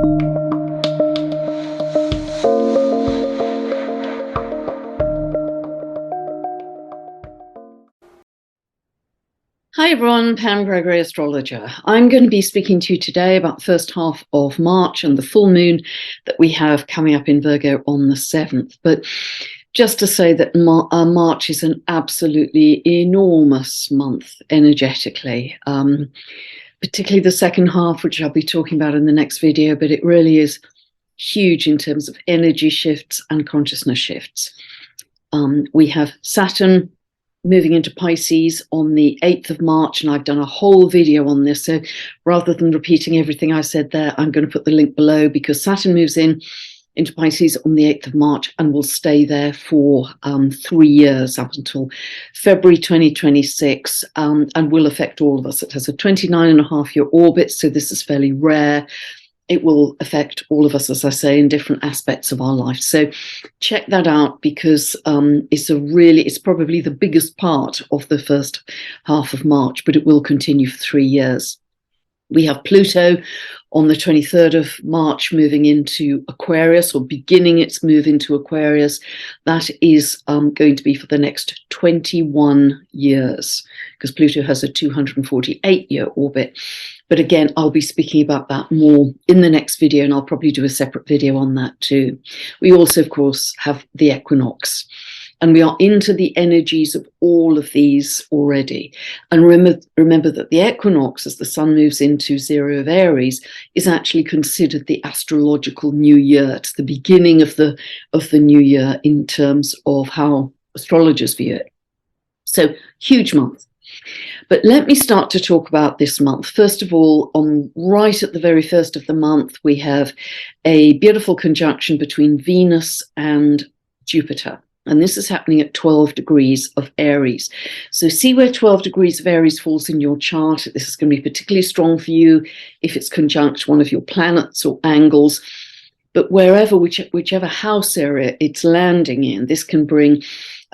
Hi everyone, Pam Gregory, astrologer. I'm going to be speaking to you today about the first half of March and the full moon that we have coming up in Virgo on the 7th. But just to say that March is an absolutely enormous month energetically, particularly the second half, which I'll be talking about in the next video, but it really is huge in terms of energy shifts and consciousness shifts. We have Saturn moving into Pisces on the 8th of March, and I've done a whole video on this. So rather than repeating everything I said there, I'm going to put the link below, because Saturn moves into Pisces on the 8th of March and will stay there for 3 years up until February 2026, and will affect all of us. It has a 29.5-year orbit, so this is fairly rare. It will affect all of us, as I say, in different aspects of our life. So check that out, because it's probably the biggest part of the first half of March, but it will continue for 3 years. We have Pluto on the 23rd of March moving into Aquarius, or beginning its move into Aquarius. That is going to be for the next 21 years, because Pluto has a 248-year orbit. But again, I'll be speaking about that more in the next video, and I'll probably do a separate video on that too. We also, of course, have the equinox, and we are into the energies of all of these already. And remember that the equinox, as the sun moves into 0 of Aries, is actually considered the astrological new year. It's the beginning of the new year in terms of how astrologers view it. So huge month. But let me start to talk about this month. First of all, right at the very first of the month, we have a beautiful conjunction between Venus and Jupiter. And this is happening at 12 degrees of Aries. So see where 12 degrees of Aries falls in your chart. This is going to be particularly strong for you if it's conjunct one of your planets or angles. But whichever house area it's landing in, this can bring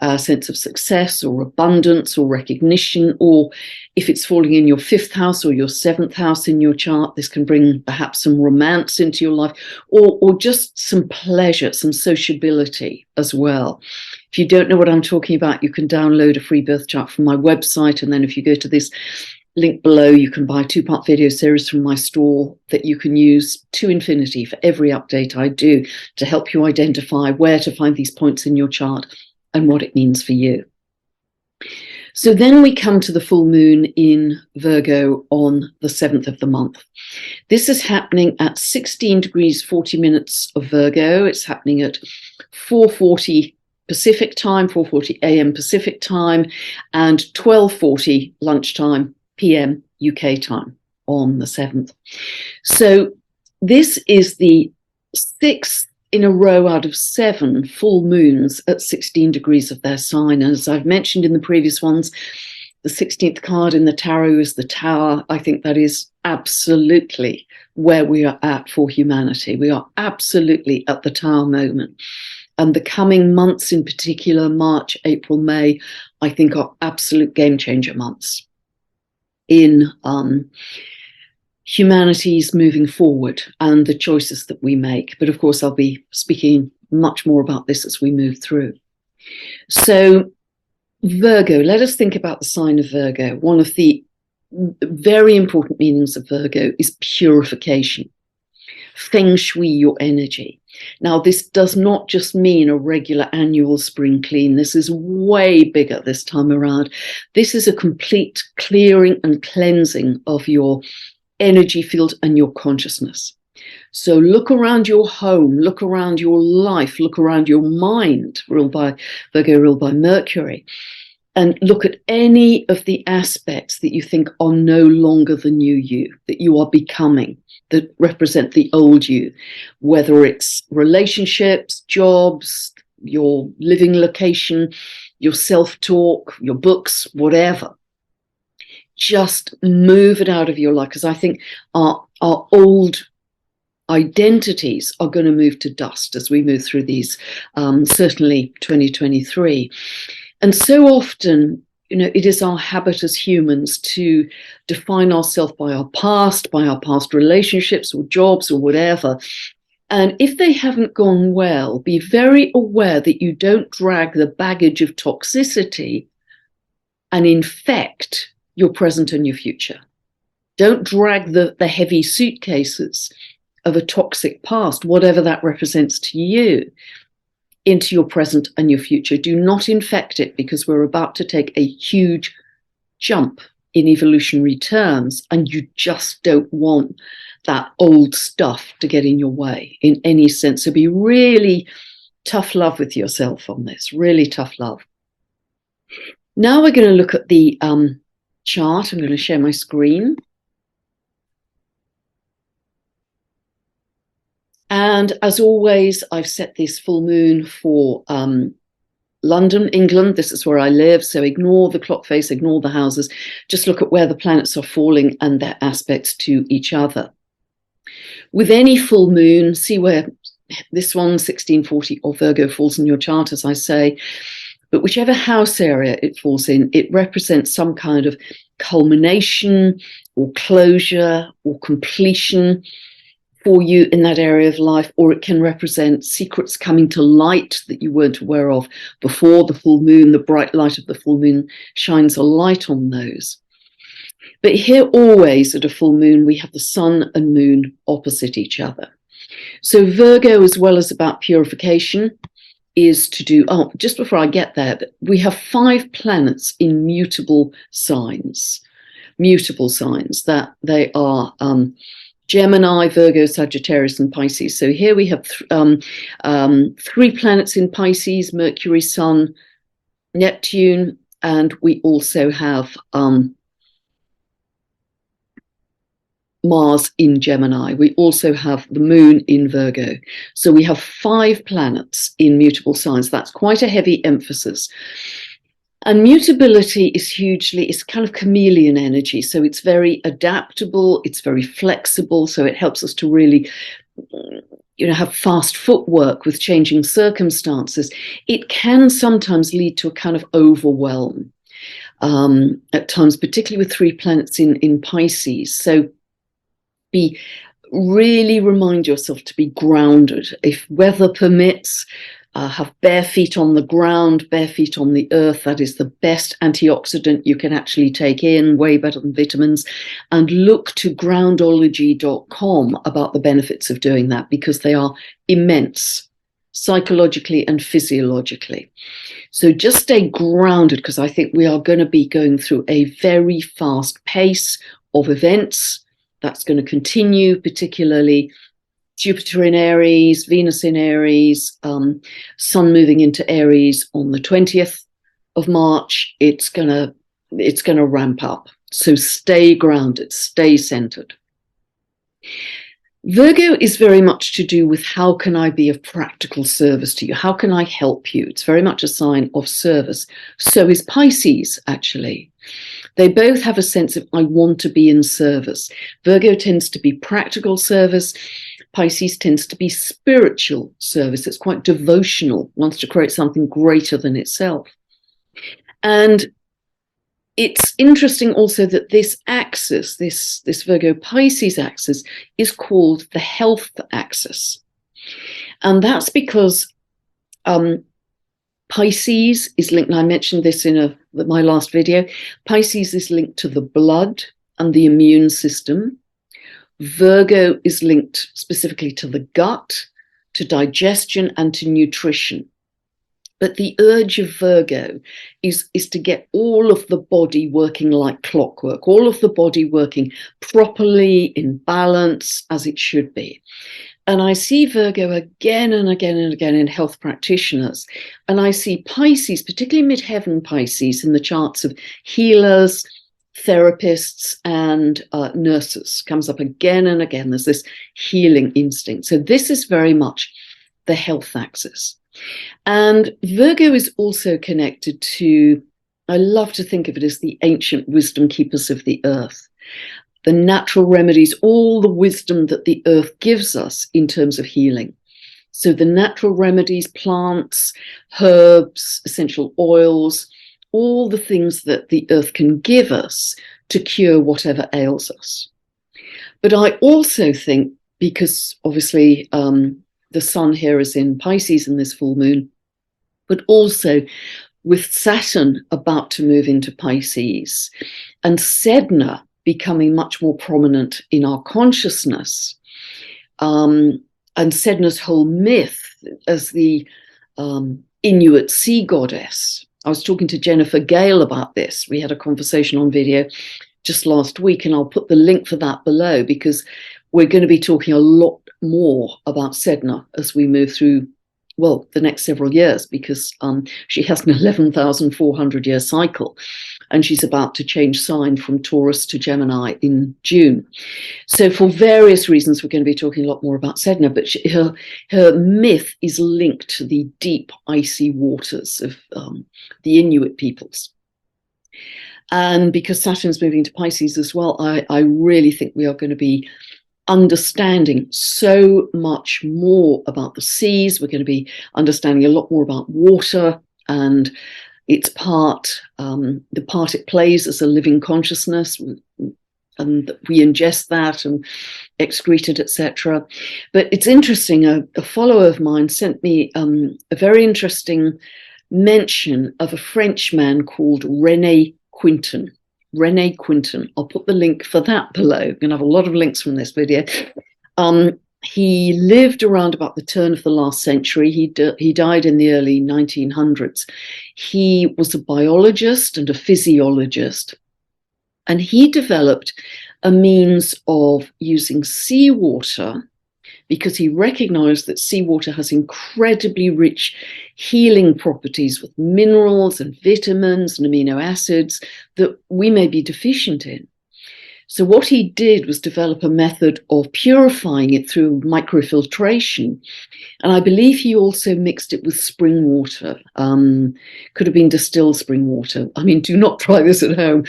a sense of success or abundance or recognition, or if it's falling in your 5th house or your 7th house in your chart, this can bring perhaps some romance into your life, or just some pleasure, some sociability as well. If you don't know what I'm talking about, you can download a free birth chart from my website, and then if you go to this link below, you can buy a 2-part video series from my store that you can use to infinity for every update I do to help you identify where to find these points in your chart and what it means for you. So then we come to the full moon in Virgo on the 7th of the month. This is happening at 16 degrees 40 minutes of Virgo. It's happening at 4:40 Pacific time, 4:40 a.m. Pacific time, and 12:40 lunchtime p.m. UK time on the 7th. So this is the 6th in a row out of 7 full moons at 16 degrees of their sign. And as I've mentioned in the previous ones, the 16th card in the tarot is the Tower. I think that is absolutely where we are at for humanity. We are absolutely at the Tower moment. And the coming months in particular, March, April, May, I think are absolute game changer months in humanity's moving forward and the choices that we make. But of course, I'll be speaking much more about this as we move through. So Virgo, let us think about the sign of Virgo. One of the very important meanings of Virgo is purification. Feng shui your energy. Now, this does not just mean a regular annual spring clean. This is way bigger this time around. This is a complete clearing and cleansing of your energy field and your consciousness. So look around your home, look around your life, look around your mind, ruled by Virgo, ruled by Mercury, and look at any of the aspects that you think are no longer the new you, that you are becoming, that represent the old you, whether it's relationships, jobs, your living location, your self-talk, your books, whatever. Just move it out of your life, because I think our old identities are going to move to dust as we move through these, certainly 2023. And so often it is our habit as humans to define ourselves by our past relationships or jobs or whatever. And if they haven't gone well, be very aware that you don't drag the baggage of toxicity and infect your present and your future. Don't drag the heavy suitcases of a toxic past, whatever that represents to you, into your present and your future. Do not infect it, because we're about to take a huge jump in evolutionary terms, and you just don't want that old stuff to get in your way in any sense. So be really tough love with yourself on this, really tough love. Now we're going to look at the chart. I'm going to share my screen. And as always, I've set this full moon for London, England. This is where I live. So ignore the clock face, ignore the houses. Just look at where the planets are falling and their aspects to each other. With any full moon, see where this one, 1640 or Virgo, falls in your chart, as I say. But whichever house area it falls in, it represents some kind of culmination or closure or completion for you in that area of life, or it can represent secrets coming to light that you weren't aware of before the full moon. The bright light of the full moon shines a light on those. But here, always at a full moon, we have the sun and moon opposite each other. So Virgo, as well as about purification, is to do, just before I get there, we have 5 planets in mutable signs, that they are Gemini, Virgo, Sagittarius, and Pisces. So here we have 3 planets in Pisces: Mercury, Sun, Neptune, and we also have Mars in Gemini. We also have the moon in Virgo. So we have 5 planets in mutable signs. That's quite a heavy emphasis. And mutability is it's kind of chameleon energy. So it's very adaptable, it's very flexible. So it helps us to really, have fast footwork with changing circumstances. It can sometimes lead to a kind of overwhelm at times, particularly with 3 planets in Pisces. So really remind yourself to be grounded. If weather permits, have bare feet on the ground, bare feet on the earth. That is the best antioxidant you can actually take in, way better than vitamins. And look to groundology.com about the benefits of doing that, because they are immense, psychologically and physiologically. So just stay grounded, because I think we are going to be going through a very fast pace of events. That's going to continue, particularly Jupiter in Aries, Venus in Aries, Sun moving into Aries on the 20th of March. It's going to ramp up. So stay grounded, stay centered. Virgo is very much to do with how can I be of practical service to you? How can I help you? It's very much a sign of service. So is Pisces, actually. They both have a sense of, I want to be in service. Virgo tends to be practical service. Pisces tends to be spiritual service. It's quite devotional, wants to create something greater than itself. And it's interesting also that this axis, this Virgo Pisces axis, is called the health axis. And that's because Pisces is linked, and I mentioned this in my last video, Pisces is linked to the blood and the immune system. Virgo is linked specifically to the gut, to digestion, and to nutrition. But the urge of Virgo is to get all of the body working like clockwork, all of the body working properly, in balance, as it should be. And I see Virgo again and again and again in health practitioners. And I see Pisces, particularly midheaven Pisces, in the charts of healers, therapists, and nurses. Comes up again and again. There's this healing instinct. So this is very much the health axis. And Virgo is also connected to, I love to think of it as the ancient wisdom keepers of the earth. The natural remedies, all the wisdom that the earth gives us in terms of healing. So the natural remedies, plants, herbs, essential oils, all the things that the earth can give us to cure whatever ails us. But I also think, because obviously the sun here is in Pisces in this full moon, but also with Saturn about to move into Pisces and Sedna becoming much more prominent in our consciousness, and Sedna's whole myth as the Inuit sea goddess. I was talking to Jennifer Gale about this. We had a conversation on video just last week, and I'll put the link for that below, because we're going to be talking a lot more about Sedna as we move through, well, the next several years, because she has an 11,400 year cycle, and she's about to change sign from Taurus to Gemini in June. So for various reasons, we're going to be talking a lot more about Sedna, but her myth is linked to the deep, icy waters of the Inuit peoples. And because Saturn's moving to Pisces as well, I really think we are going to be understanding so much more about the seas. We're going to be understanding a lot more about water and its part, the part it plays as a living consciousness, and we ingest that and excrete it, etc. But it's interesting, a follower of mine sent me a very interesting mention of a French man called René Quinton. René Quinton. I'll put the link for that below. You're going to have a lot of links from this video. He lived around about the turn of the last century. He died in the early 1900s. He was a biologist and a physiologist, and he developed a means of using seawater, because he recognized that seawater has incredibly rich healing properties with minerals and vitamins and amino acids that we may be deficient in. So what he did was develop a method of purifying it through microfiltration. And I believe he also mixed it with spring water. Could have been distilled spring water. I mean, do not try this at home.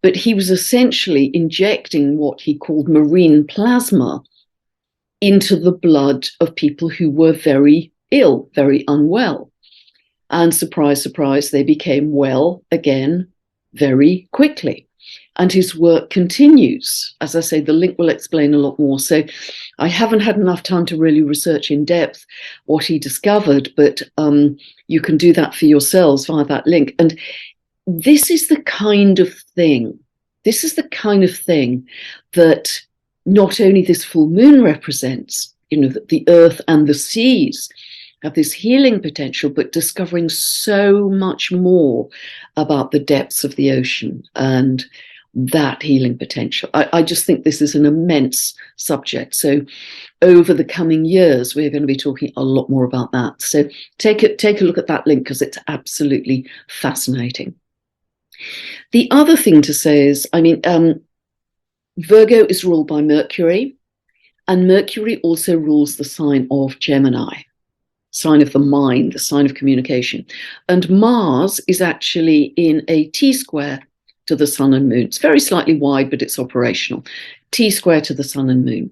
But he was essentially injecting what he called marine plasma into the blood of people who were very ill, very unwell. And surprise, surprise, they became well again very quickly. And his work continues. As I say, the link will explain a lot more. So I haven't had enough time to really research in depth what he discovered, but you can do that for yourselves via that link. And this is the kind of thing, that not only this full moon represents, that the earth and the seas have this healing potential, but discovering so much more about the depths of the ocean and that healing potential. I just think this is an immense subject. So over the coming years, we're going to be talking a lot more about that. So take a look at that link, because it's absolutely fascinating. The other thing to say is, Virgo is ruled by Mercury, and Mercury also rules the sign of Gemini, sign of the mind, the sign of communication. And Mars is actually in a T-square to the sun and moon. It's very slightly wide, but it's operational. T-square to the sun and moon.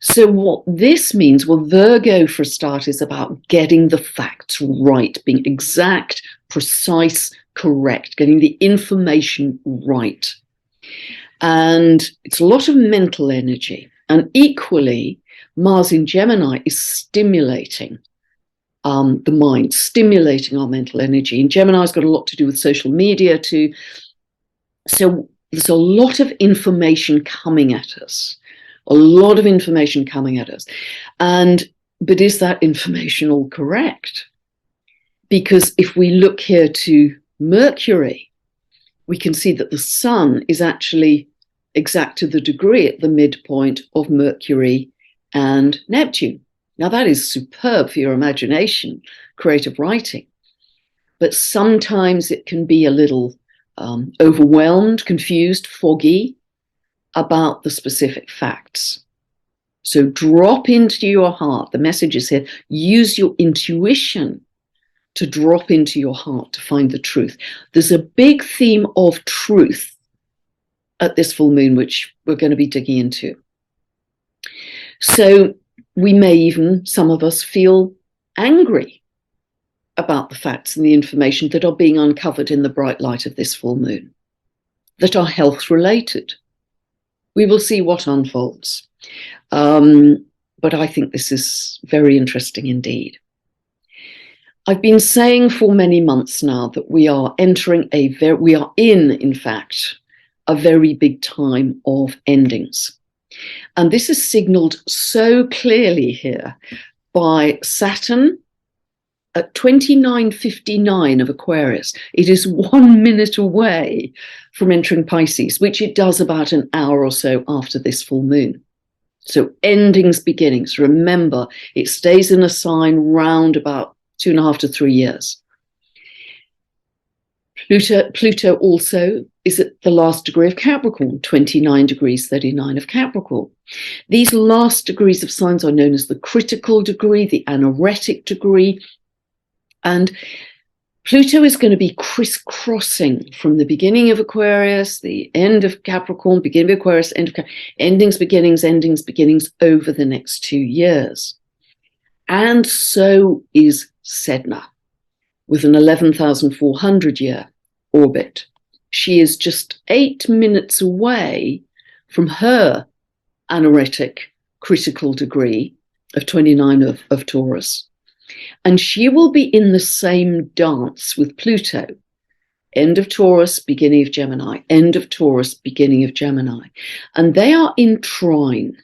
So what this means, well, Virgo, for a start, is about getting the facts right, being exact, precise, correct, getting the information right. And it's a lot of mental energy. And equally, Mars in Gemini is stimulating the mind, stimulating our mental energy. And Gemini's got a lot to do with social media too. So there's a lot of information coming at us, but is that information all correct? Because if we look here to Mercury, we can see that the sun is actually exact to the degree at the midpoint of Mercury and Neptune. Now that is superb for your imagination, creative writing. But sometimes it can be a little overwhelmed, confused, foggy about the specific facts. So drop into your heart. The message is here. Use your intuition to drop into your heart to find the truth. There's a big theme of truth at this full moon, which we're going to be digging into. So we may even, some of us, feel angry about the facts and the information that are being uncovered in the bright light of this full moon, that are health related. We will see what unfolds. But I think this is very interesting indeed. I've been saying for many months now that we are in fact, a very big time of endings. And this is signaled so clearly here by Saturn at 29:59 of Aquarius. It is 1 minute away from entering Pisces, which it does about an hour or so after this full moon. So endings, beginnings. Remember, it stays in a sign round about 2.5 to 3 years. Pluto also is at the last degree of Capricorn, 29 degrees 39 of Capricorn. These last degrees of signs are known as the critical degree, the anaretic degree, and Pluto is going to be crisscrossing from the beginning of Aquarius, the end of Capricorn, beginning of Aquarius, end of endings, beginnings over the next 2 years. And so is Sedna, with an 11,400 year orbit. She is just 8 minutes away from her anaretic critical degree of 29 of Taurus. And she will be in the same dance with Pluto. End of Taurus, beginning of Gemini. End of Taurus, beginning of Gemini. And they are in trine.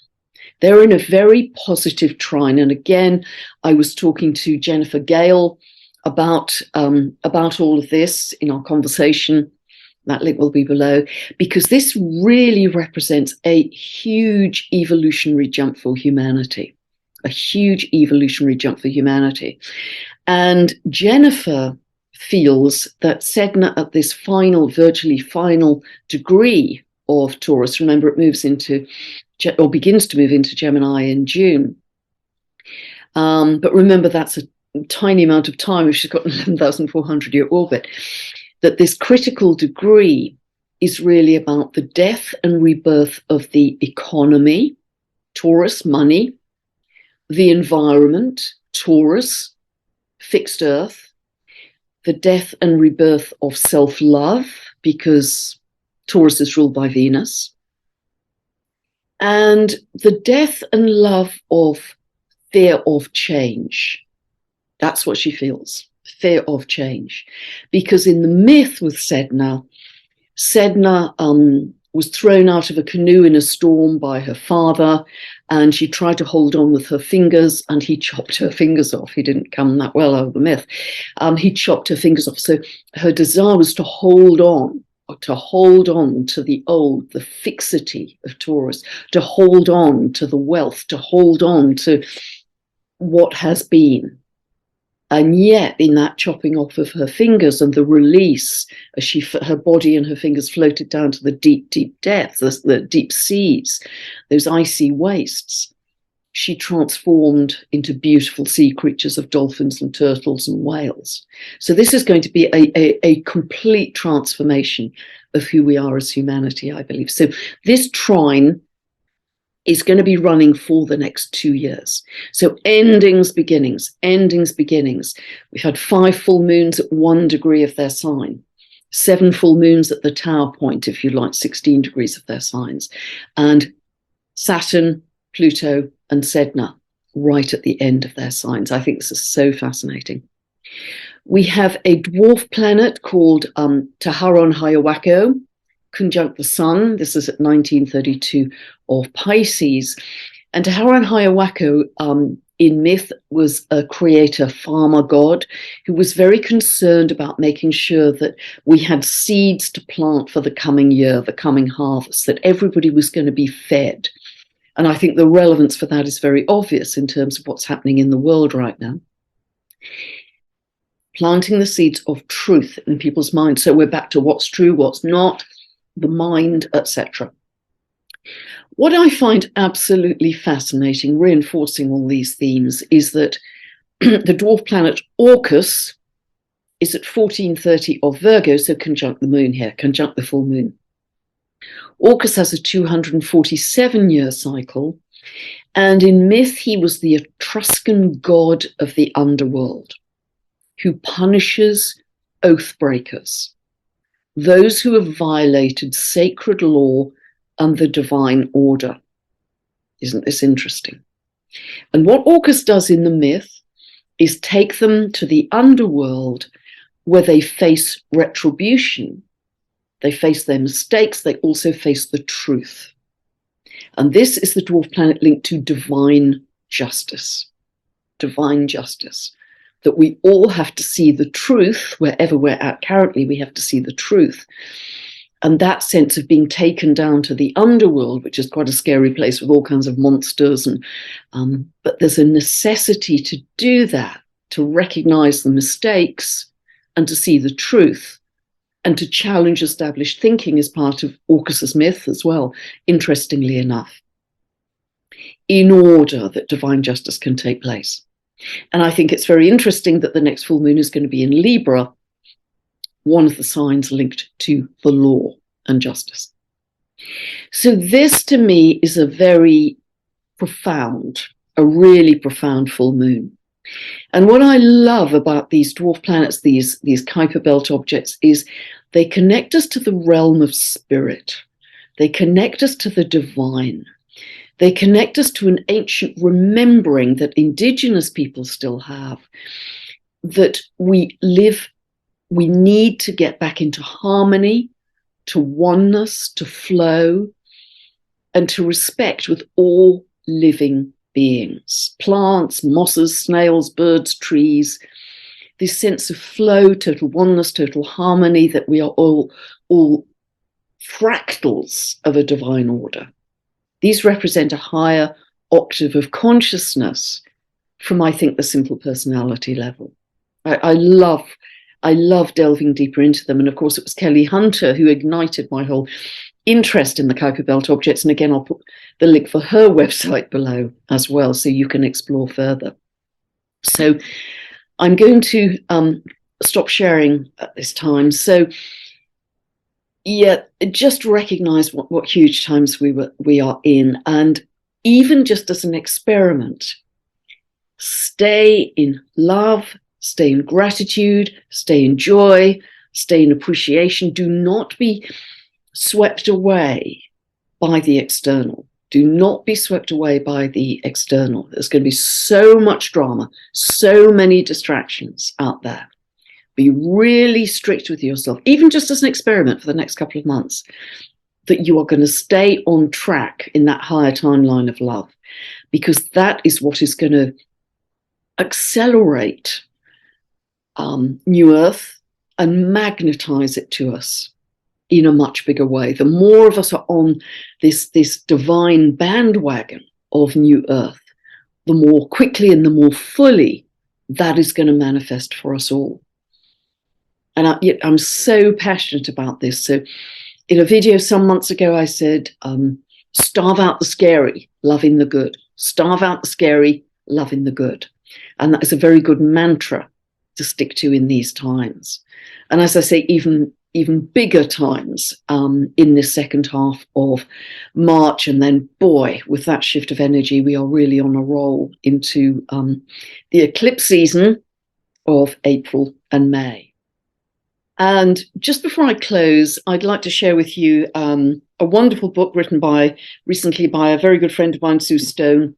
They're in a very positive trine. And again, I was talking to Jennifer Gale about all of this in our conversation. That link will be below, because this really represents a huge evolutionary jump for humanity. A huge evolutionary jump for humanity. And Jennifer feels that Sedna at this virtually final degree of Taurus, remember it begins to move into Gemini in June. But remember, that's a tiny amount of time if she's got an 11,400 year orbit, that this critical degree is really about the death and rebirth of the economy, Taurus, money, the environment, Taurus, fixed earth, the death and rebirth of self-love, because Taurus is ruled by Venus, and the death and love of fear of change. That's what she feels, fear of change. Because in the myth with Sedna was thrown out of a canoe in a storm by her father, and she tried to hold on with her fingers, and he chopped her fingers off. He didn't come that well out of the myth. He chopped her fingers off. So her desire was to hold on to the old, the fixity of Taurus, to hold on to the wealth, to hold on to what has been. And yet, in that chopping off of her fingers and the release, as her body and her fingers floated down to the deep, deep depths, the deep seas, those icy wastes, she transformed into beautiful sea creatures of dolphins and turtles and whales. So this is going to be a complete transformation of who we are as humanity, I believe. So this trine is going to be running for the next 2 years. So endings, beginnings. We've had 5 full moons at 1 degree of their sign, 7 full moons at the tower point, if you like, 16 degrees of their signs, and Saturn, Pluto, and Sedna right at the end of their signs. I think this is so fascinating. We have a dwarf planet called Taharon Hayawako, conjunct the sun. This is at 1932 of Pisces. And Taharon Hayawako in myth was a creator, farmer god, who was very concerned about making sure that we had seeds to plant for the coming year, the coming harvest, that everybody was going to be fed. And I think the relevance for that is very obvious in terms of what's happening in the world right now. Planting the seeds of truth in people's minds. So we're back to what's true, what's not, the mind, etc. What I find absolutely fascinating, reinforcing all these themes, is that the dwarf planet Orcus is at 1430 of Virgo, so conjunct the moon here, conjunct the full moon. Orcus has a 247-year cycle, and in myth he was the Etruscan god of the underworld. who punishes oath breakers, those who have violated sacred law and the divine order. Isn't this interesting? And what Orcus does in the myth is take them to the underworld where they face retribution. They face their mistakes. They also face the truth. And this is the dwarf planet linked to divine justice. Divine justice. That we all have to see the truth. Wherever we're at currently, we have to see the truth. And that sense of being taken down to the underworld, which is quite a scary place with all kinds of monsters, but there's a necessity to do that, to recognize the mistakes and to see the truth and to challenge established thinking as part of Orcus's myth as well, interestingly enough, in order that divine justice can take place. And I think it's very interesting that the next full moon is going to be in Libra, one of the signs linked to the law and justice. So this to me is a very profound, a really profound full moon. And what I love about these dwarf planets, these Kuiper belt objects, is they connect us to the realm of spirit. They connect us to the divine. They connect us to an ancient remembering that indigenous people still have, that we need to get back into harmony, to oneness, to flow, and to respect with all living beings, plants, mosses, snails, birds, trees, this sense of flow, total oneness, total harmony, that we are all fractals of a divine order. These represent a higher octave of consciousness from, I think, the simple personality level. I love delving deeper into them. And of course, it was Kelly Hunter who ignited my whole interest in the Kuiper belt objects. And again, I'll put the link for her website below as well, so you can explore further. So I'm going to stop sharing at this time. So yeah, just recognize what huge times we are in. And even just as an experiment, stay in love, stay in gratitude, stay in joy, stay in appreciation. Do not be swept away by the external. Do not be swept away by the external. There's going to be so much drama, so many distractions out there. Be really strict with yourself, even just as an experiment for the next couple of months, that you are going to stay on track in that higher timeline of love, because that is what is going to accelerate New Earth and magnetize it to us in a much bigger way. The more of us are on this divine bandwagon of New Earth, the more quickly and the more fully that is going to manifest for us all. And I'm so passionate about this. So in a video some months ago, I said, starve out the scary, loving the good. Starve out the scary, loving the good. And that is a very good mantra to stick to in these times. And as I say, even bigger times in this second half of March. And then, boy, with that shift of energy, we are really on a roll into the eclipse season of April and May. And just before I close, I'd like to share with you a wonderful book written recently by a very good friend of mine, Sue Stone,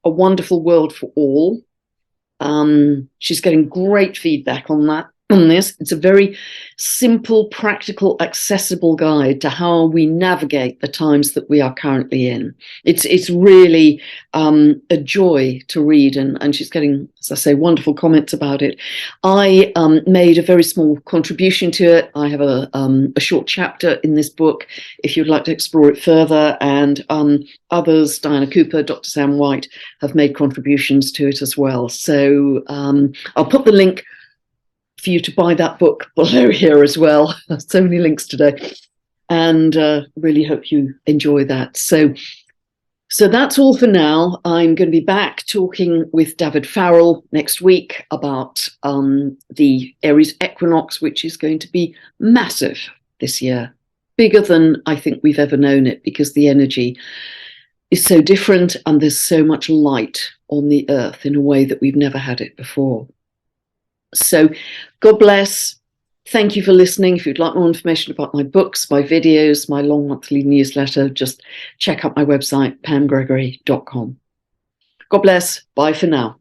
A Wonderful World for All. She's getting great feedback on this. It's a very simple, practical, accessible guide to how we navigate the times that we are currently in. It's really a joy to read, and she's getting, as I say, wonderful comments about it. I made a very small contribution to it. I have a short chapter in this book if you'd like to explore it further, and others, Diana Cooper, Dr. Sam White, have made contributions to it as well. So I'll put the link for you to buy that book below here as well. So many links today, and really hope you enjoy that. So that's all for now. I'm going to be back talking with David Farrell next week about the Aries equinox, which is going to be massive this year, bigger than I think we've ever known it, because the energy is so different and there's so much light on the earth in a way that we've never had it before. So God bless. Thank you for listening. If you'd like more information about my books, my videos, my long monthly newsletter, just check out my website, pamgregory.com. God bless. Bye for now.